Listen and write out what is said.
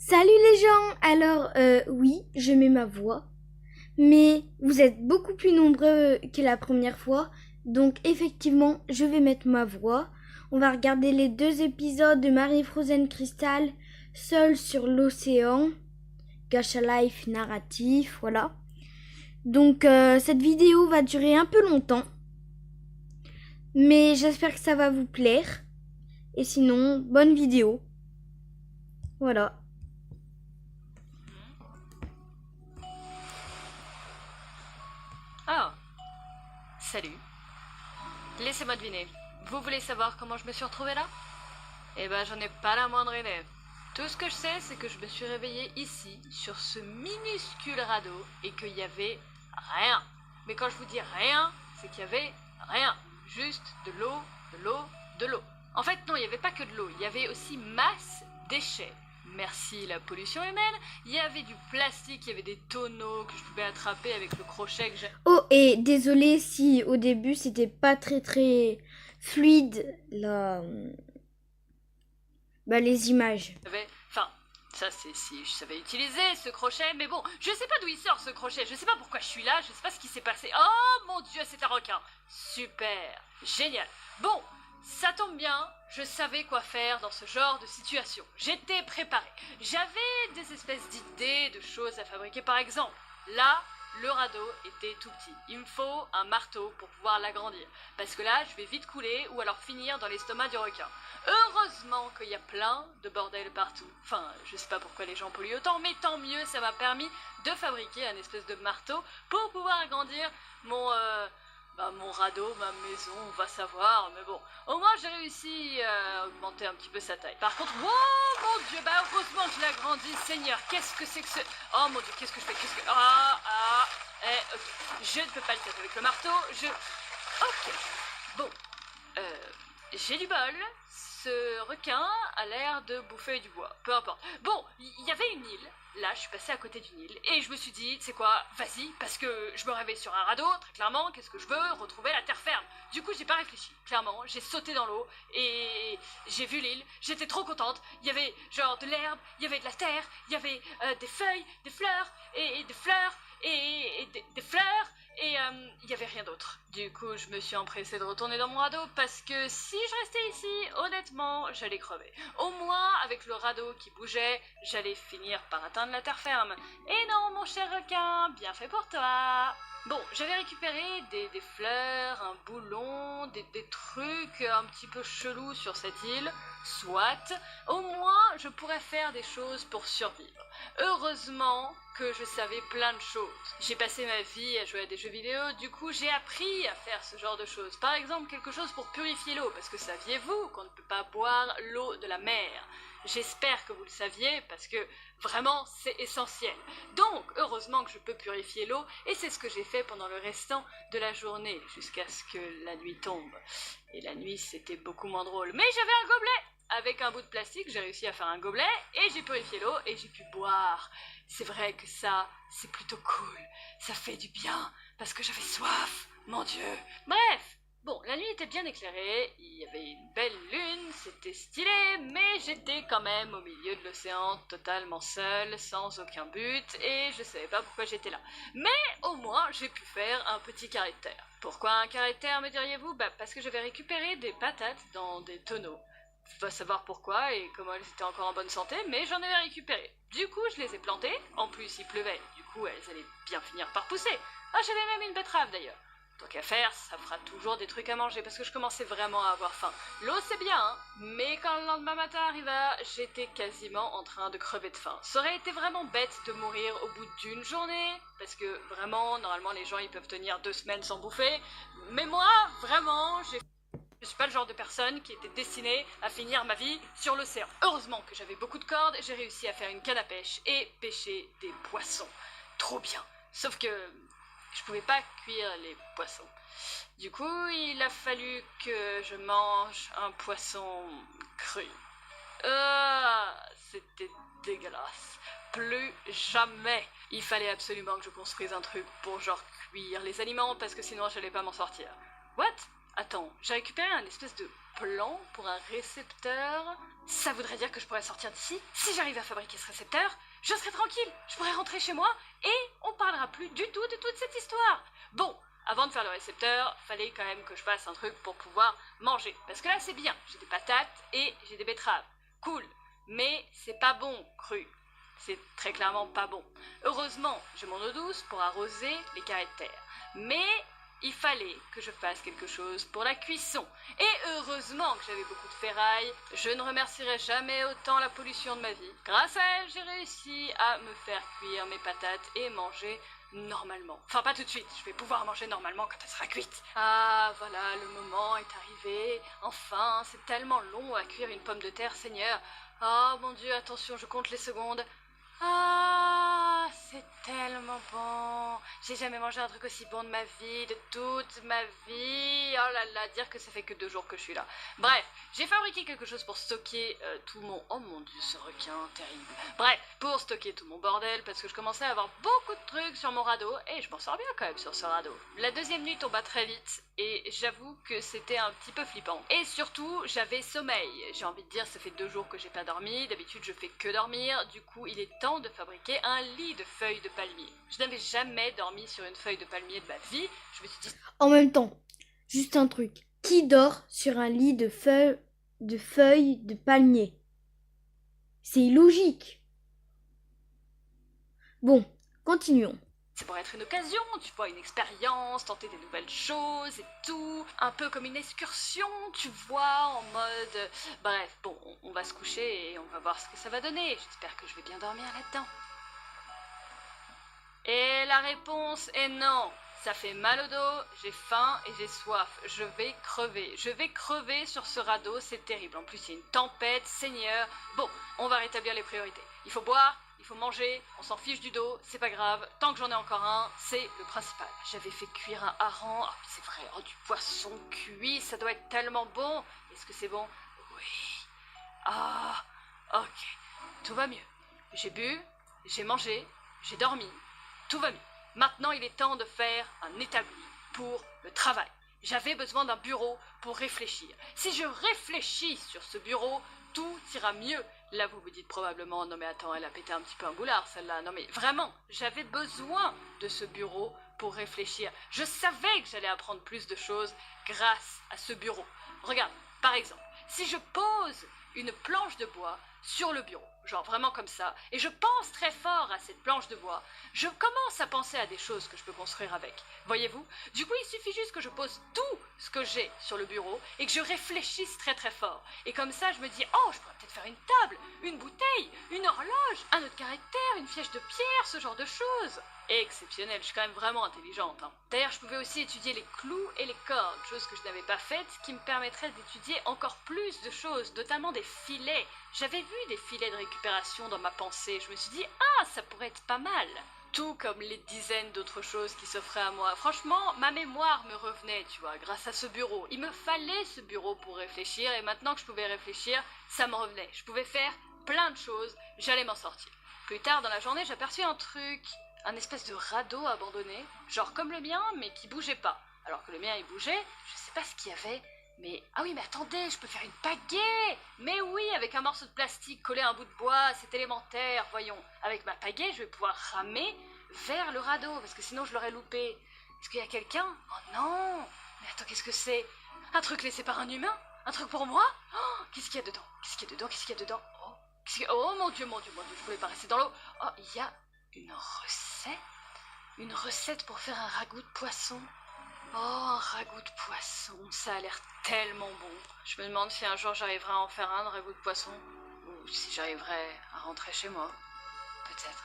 Salut les gens! Alors, oui, je mets ma voix, mais vous êtes beaucoup plus nombreux que la première fois, donc effectivement, je vais mettre ma voix. On va regarder les 2 épisodes de Marie Frozen Crystal, seule sur l'océan, Gacha Life narratif, voilà. Donc, cette vidéo va durer un peu longtemps, mais j'espère que ça va vous plaire. Et sinon, bonne vidéo. Voilà. Oh, salut. Laissez-moi deviner. Vous voulez savoir comment je me suis retrouvée là? Eh ben, j'en ai pas la moindre idée. Tout ce que je sais, c'est que je me suis réveillée ici, sur ce minuscule radeau, et qu'il y avait rien. Mais quand je vous dis rien, c'est qu'il y avait rien. Juste de l'eau, de l'eau, de l'eau. En fait, non, il n'y avait pas que de l'eau. Il y avait aussi masse déchets. Merci la pollution humaine. Il y avait du plastique, il y avait des tonneaux que je pouvais attraper avec le crochet que j'ai. Oh, et désolé si au début c'était pas très fluide là, les images. Enfin, ça c'est si je savais utiliser ce crochet, mais bon, je sais pas d'où il sort ce crochet, je sais pas pourquoi je suis là, je sais pas ce qui s'est passé. Oh mon dieu, c'est un requin. Super, génial. Bon, ça tombe bien, je savais quoi faire dans ce genre de situation. J'étais préparée. J'avais des espèces d'idées, de choses à fabriquer. Par exemple, là, le radeau était tout petit. Il me faut un marteau pour pouvoir l'agrandir. Parce que là, je vais vite couler ou alors finir dans l'estomac du requin. Heureusement qu'il y a plein de bordel partout. Enfin, je sais pas pourquoi les gens polluent autant, mais tant mieux, ça m'a permis de fabriquer un espèce de marteau pour pouvoir agrandir mon radeau, ma maison, on va savoir, mais bon, au moins j'ai réussi à augmenter un petit peu sa taille. Par contre, oh mon dieu, heureusement que je l'ai agrandi, Seigneur, qu'est-ce que c'est que ce... Oh mon dieu, qu'est-ce que je fais, ok, je ne peux pas le faire avec le marteau, Ok, bon, j'ai du bol, ce requin a l'air de bouffer du bois, peu importe. Bon, il y avait une île, là je suis passée à côté d'une île, et je me suis dit, c'est quoi, vas-y, parce que je me réveille sur un radeau, très clairement, qu'est-ce que je veux? Retrouver la terre ferme. Du coup j'ai pas réfléchi, clairement, j'ai sauté dans l'eau, et j'ai vu l'île, j'étais trop contente, il y avait genre de l'herbe, il y avait de la terre, il y avait des feuilles, des fleurs, et des fleurs, et des fleurs, et il n'y avait rien d'autre. Du coup, je me suis empressée de retourner dans mon radeau parce que si je restais ici, honnêtement, j'allais crever. Au moins, avec le radeau qui bougeait, j'allais finir par atteindre la terre ferme. Et non, mon cher requin, bien fait pour toi. Bon, j'avais récupéré des fleurs, un boulon, des trucs un petit peu chelous sur cette île. Soit, au moins, je pourrais faire des choses pour survivre. Heureusement que je savais plein de choses. J'ai passé ma vie à jouer à des jeux vidéo, du coup j'ai appris à faire ce genre de choses. Par exemple, quelque chose pour purifier l'eau, parce que saviez-vous qu'on ne peut pas boire l'eau de la mer? J'espère que vous le saviez, parce que vraiment c'est essentiel. Donc, heureusement que je peux purifier l'eau, et c'est ce que j'ai fait pendant le restant de la journée, jusqu'à ce que la nuit tombe. Et la nuit c'était beaucoup moins drôle. Mais j'avais un gobelet! Avec un bout de plastique, j'ai réussi à faire un gobelet, et j'ai purifié l'eau, et j'ai pu boire. C'est vrai que ça, c'est plutôt cool. Ça fait du bien, parce que j'avais soif, mon Dieu. Bref, bon, la nuit était bien éclairée, il y avait une belle lune, c'était stylé, mais j'étais quand même au milieu de l'océan, totalement seule, sans aucun but, et je savais pas pourquoi j'étais là. Mais au moins, j'ai pu faire un petit carré de terre. Pourquoi un carré de terre, me diriez-vous? Parce que j'avais récupéré des patates dans des tonneaux. Va savoir pourquoi et comment elles étaient encore en bonne santé, mais j'en avais récupéré. Du coup, je les ai plantées, en plus il pleuvait, du coup elles allaient bien finir par pousser. Ah, j'avais même une betterave d'ailleurs. Tant qu'à faire, ça fera toujours des trucs à manger parce que je commençais vraiment à avoir faim. L'eau c'est bien, hein, mais quand le lendemain matin arriva, j'étais quasiment en train de crever de faim. Ça aurait été vraiment bête de mourir au bout d'une journée, parce que vraiment, normalement les gens ils peuvent tenir 2 semaines sans bouffer, mais moi, vraiment, je suis pas le genre de personne qui était destinée à finir ma vie sur l'océan. Heureusement que j'avais beaucoup de cordes, j'ai réussi à faire une canne à pêche et pêcher des poissons. Trop bien. Sauf que je pouvais pas cuire les poissons. Du coup, il a fallu que je mange un poisson cru. C'était dégueulasse. Plus jamais. Il fallait absolument que je construise un truc pour genre cuire les aliments parce que sinon j'allais pas m'en sortir. What? Attends, j'ai récupéré un espèce de plan pour un récepteur. Ça voudrait dire que je pourrais sortir d'ici. Si j'arrive à fabriquer ce récepteur, je serai tranquille. Je pourrai rentrer chez moi et on parlera plus du tout de toute cette histoire. Bon, avant de faire le récepteur, fallait quand même que je fasse un truc pour pouvoir manger. Parce que là, c'est bien. J'ai des patates et j'ai des betteraves. Cool. Mais c'est pas bon, cru. C'est très clairement pas bon. Heureusement, j'ai mon eau douce pour arroser les carrés de terre. Mais il fallait que je fasse quelque chose pour la cuisson. Et heureusement que j'avais beaucoup de ferraille. Je ne remercierai jamais autant la pollution de ma vie. Grâce à elle, j'ai réussi à me faire cuire mes patates et manger normalement. Enfin, pas tout de suite. Je vais pouvoir manger normalement quand elle sera cuite. Ah, voilà, le moment est arrivé. Enfin, c'est tellement long à cuire une pomme de terre, Seigneur. Oh mon Dieu, attention, je compte les secondes. Ah, c'est tellement bon. J'ai jamais mangé un truc aussi bon de ma vie, de toute ma vie. Oh là là, dire que ça fait que 2 jours que je suis là. Bref, j'ai fabriqué quelque chose pour stocker tout mon... Oh mon Dieu, ce requin, terrible. Bref, pour stocker tout mon bordel, parce que je commençais à avoir beaucoup de trucs sur mon radeau, et je m'en sors bien quand même sur ce radeau. La deuxième nuit tomba très vite, et j'avoue que c'était un petit peu flippant. Et surtout, j'avais sommeil. J'ai envie de dire, ça fait 2 jours que j'ai pas dormi. D'habitude, je fais que dormir. Du coup, il est temps de fabriquer un lit de feuilles de palmier. Je n'avais jamais dormi sur une feuille de palmier de ma vie. Je me suis dit... En même temps, juste un truc. Qui dort sur un lit de feuilles de palmier? C'est illogique. Bon, continuons. C'est pour être une occasion, tu vois, une expérience, tenter des nouvelles choses et tout. Un peu comme une excursion, tu vois, en mode... Bref, bon, on va se coucher et on va voir ce que ça va donner. J'espère que je vais bien dormir là-dedans. Et la réponse est non. Ça fait mal au dos, j'ai faim et j'ai soif. Je vais crever. Je vais crever sur ce radeau, c'est terrible. En plus, il y a une tempête, Seigneur. Bon, on va rétablir les priorités. Il faut boire, il faut manger, on s'en fiche du dos, c'est pas grave. Tant que j'en ai encore un, c'est le principal. J'avais fait cuire un hareng. Ah, c'est vrai, oh, du poisson cuit, ça doit être tellement bon. Est-ce que c'est bon? Oui. Ah, ok. Tout va mieux. J'ai bu, j'ai mangé, j'ai dormi. Tout va mieux. Maintenant, il est temps de faire un établi pour le travail. J'avais besoin d'un bureau pour réfléchir. Si je réfléchis sur ce bureau, tout ira mieux. Là, vous vous dites probablement, non mais attends, elle a pété un petit peu un boulard, celle-là. Non mais vraiment, j'avais besoin de ce bureau pour réfléchir. Je savais que j'allais apprendre plus de choses grâce à ce bureau. Regarde, par exemple, si je pose une planche de bois sur le bureau, genre vraiment comme ça, et je pense très fort à cette planche de bois, je commence à penser à des choses que je peux construire avec. Voyez-vous? Du coup, il suffit juste que je pose tout ce que j'ai sur le bureau et que je réfléchisse très très fort. Et comme ça, je me dis, oh, je pourrais peut-être faire une table, une bouteille, une horloge, un autre carré de terre, une flèche de pierre, ce genre de choses. Exceptionnel, je suis quand même vraiment intelligente. Hein. D'ailleurs, je pouvais aussi étudier les clous et les cordes, chose que je n'avais pas faite, qui me permettrait d'étudier encore plus de choses, notamment des filets. J'avais vu des filets de récupération dans ma pensée, je me suis dit, ah, ça pourrait être pas mal. Tout comme les dizaines d'autres choses qui s'offraient à moi. Franchement, ma mémoire me revenait, tu vois, grâce à ce bureau. Il me fallait ce bureau pour réfléchir, et maintenant que je pouvais réfléchir, ça me revenait. Je pouvais faire plein de choses, j'allais m'en sortir. Plus tard dans la journée, j'aperçus un truc... un espèce de radeau abandonné, genre comme le mien, mais qui bougeait pas. Alors que le mien, il bougeait, je sais pas ce qu'il y avait, mais... Ah oui, mais attendez, je peux faire une pagaie! Mais oui, avec un morceau de plastique collé à un bout de bois, c'est élémentaire, voyons. Avec ma pagaie, je vais pouvoir ramer vers le radeau, parce que sinon je l'aurais loupé. Est-ce qu'il y a quelqu'un? Oh non! Mais attends, qu'est-ce que c'est? Un truc laissé par un humain? Un truc pour moi? Oh, qu'est-ce qu'il y a dedans? Qu'est-ce qu'il y a dedans? Qu'est-ce qu'il y a dedans? Oh, oh mon Dieu, mon Dieu, mon Dieu, je pouvais pas rester dans l'eau. Oh, il y a... une recette? Une recette pour faire un ragoût de poisson? Oh, un ragoût de poisson, ça a l'air tellement bon. Je me demande si un jour j'arriverai à en faire un de ragoût de poisson, ou si j'arriverai à rentrer chez moi. Peut-être.